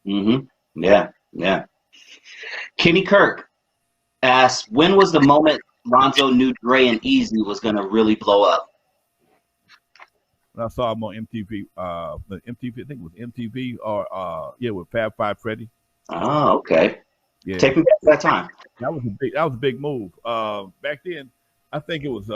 Mm-hmm. Yeah, yeah. Kenny Kirk asks, when was the moment Lonzo knew Dre and Eazy was gonna really blow up? I saw him on MTV. The MTV, I think it was MTV or yeah, with Fab Five Freddy. Oh, okay. Yeah, Take me back to that time. that was a big move. Back then, I think it was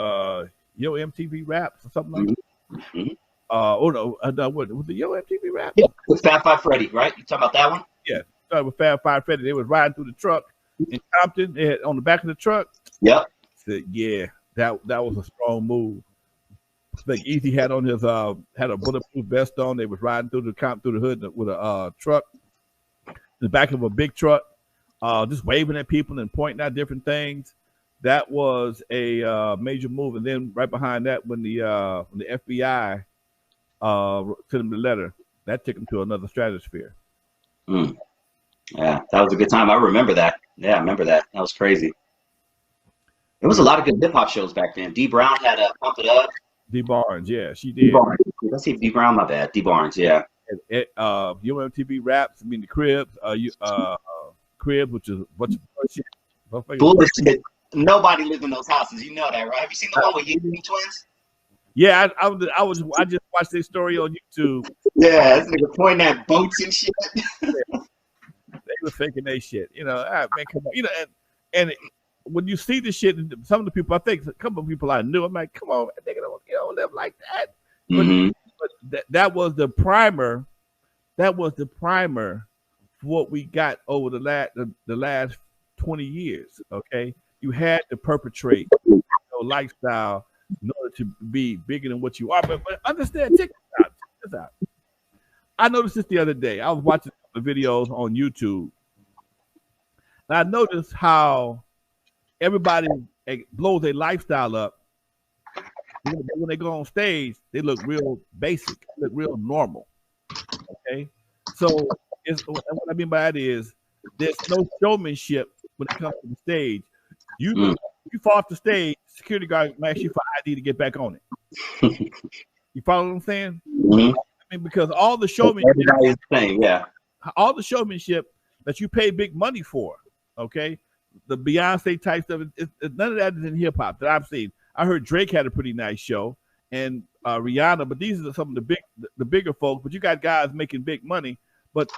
MTV Raps or something like that. Mm-hmm. Mm-hmm. Oh no, what was the MTV Raps? Yeah, with Fab Five Freddy, right? You talking about that one? Yeah, started with Fab Five Freddy. They was riding through the truck in Compton. They had on the back of the truck. Yep. Said, yeah, that was a strong move. I think Eazy had on his had a bulletproof vest on. They was riding through the hood with a truck, the back of a big truck, just waving at people and pointing out different things. That was a major move. And then right behind that, when the FBI sent him the letter, that took him to another stratosphere. Mm. Yeah, that was a good time. I remember that. Yeah, I remember that. That was crazy. There was a lot of good hip hop shows back then. D Brown had a Pump It Up. D Barnes, yeah, she D did. Barnes. Let's see, D Brown, my bad. D Barnes, yeah. UMTV Raps, I mean the Cribs, Cribs, which is bunch of shit. Bullshit. Nobody lived in those houses. You know that, right? Have you seen the one with Eazy twins? Yeah, I just watched this story on YouTube. Yeah, this nigga pointing at boats and shit. They were faking that shit. You know, man, come on. You know, and when you see the shit, some of the people, I think a couple of people I knew, I'm like, come on, nigga, don't live like that. Mm-hmm. But that was the primer. That was the primer for what we got over the last 20 years. Okay, you had to perpetrate your lifestyle in order to be bigger than what you are. But understand, check this out. I noticed this the other day. I was watching the videos on YouTube, and I noticed how everybody blows their lifestyle up. When they go on stage, they look real basic, they look real normal. Okay, so what I mean by that is there's no showmanship when it comes to the stage. You fall off the stage, security guard might ask you for ID to get back on it. You follow what I'm saying? Mm-hmm. I mean, because all the showmanship, everybody's the same, yeah. All the showmanship that you pay big money for, okay, the Beyonce type stuff, none of that is in hip hop that I've seen. I heard Drake had a pretty nice show, and Rihanna, but these are some of the bigger folks. But you got guys making big money, but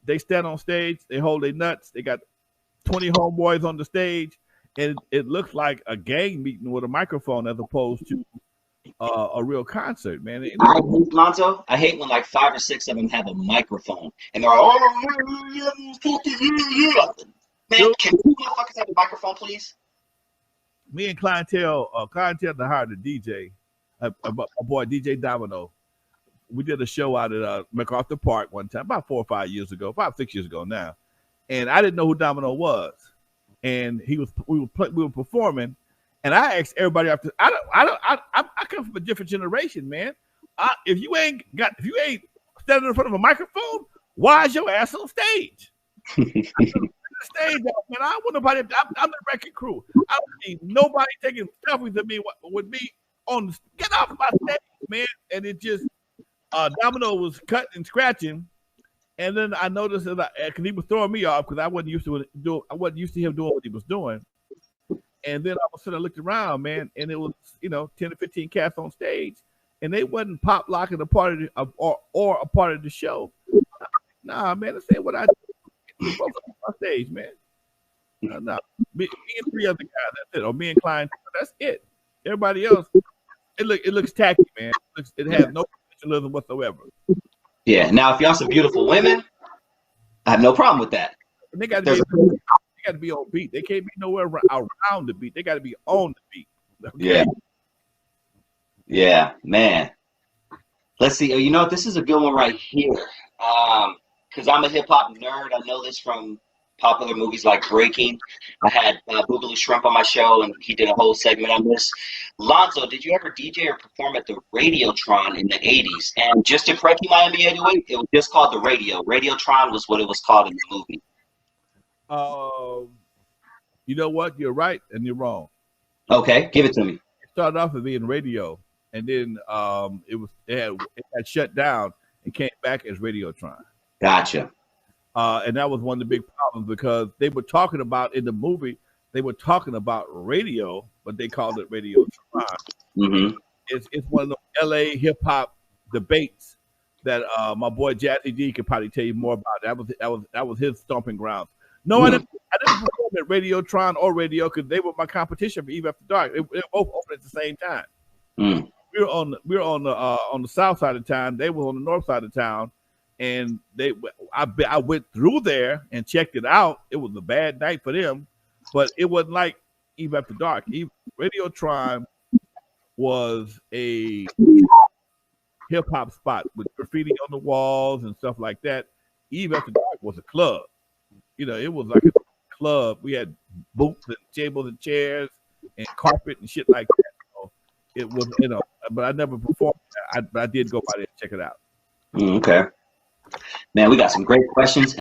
they stand on stage, they hold their nuts, they got 20 homeboys on the stage, and it looks like a gang meeting with a microphone as opposed to a real concert, man. I hate Lonzo. I hate when like 5 or 6 of them have a microphone and they're like, man, can you motherfuckers have a microphone, please? Me and clientele to hire the DJ, a boy DJ Domino. We did a show out at MacArthur Park one time, about 4 or 5 years ago, 5, 6 years ago now, and I didn't know who Domino was, and we were performing, and I asked everybody after. I come from a different generation, man. If you ain't standing in front of a microphone, why is your ass on stage? Stage, man. I don't want nobody. I'm the record crew. I don't need nobody taking selfies of me with me on. Get off my stage, man. And it just Domino was cutting and scratching, and then I noticed that because he was throwing me off because I wasn't used to him doing what he was doing. And then all of a sudden I looked around, man, and it was 10 to 15 cats on stage, and they wasn't pop locking a part of or a part of the show. Nah, man, this ain't what I do. On stage, man. No. Me and 3 other guys, that's it. Or me and Klein, that's it. Everybody else, it looks tacky, man. It has no professionalism whatsoever. Yeah. Now, if y'all some beautiful women, I have no problem with that. And they got to be on beat. They can't be nowhere around the beat. They got to be on the beat. Okay? Yeah. Yeah, man. Let's see. You know, this is a good one right here. Because I'm a hip hop nerd. I know this from popular movies like Breaking. I had Boogaloo Shrimp on my show, and he did a whole segment on this. Lonzo, did you ever DJ or perform at the Radiotron in the 80s? And just to correct you, Miami 808, it was just called the Radio. Radiotron was what it was called in the movie. You know what? You're right and you're wrong. Okay, give it to me. It started off as being radio, and then it had shut down and came back as Radiotron. Gotcha. And that was one of the big problems because they were talking about in the movie, they were talking about radio, but they called it Radio Tron. Mm-hmm. It's one of the LA hip hop debates that my boy Jazzy G could probably tell you more about. That was his stomping grounds. No, I didn't perform at Radiotron or Radio because they were my competition for Eve After Dark. They both opened at the same time. Mm. We were on the south side of town. They were on the north side of town, and I went through there and checked it out. It was a bad night for them, but it wasn't like Eve After Dark. Radiotron was a hip hop spot with graffiti on the walls and stuff like that. Eve After Dark was a club. You know, it was like a club. We had booths and tables and chairs and carpet and shit like that. So it was, you know, but I never performed. But I did go by there and check it out. Okay. Man, we got some great questions.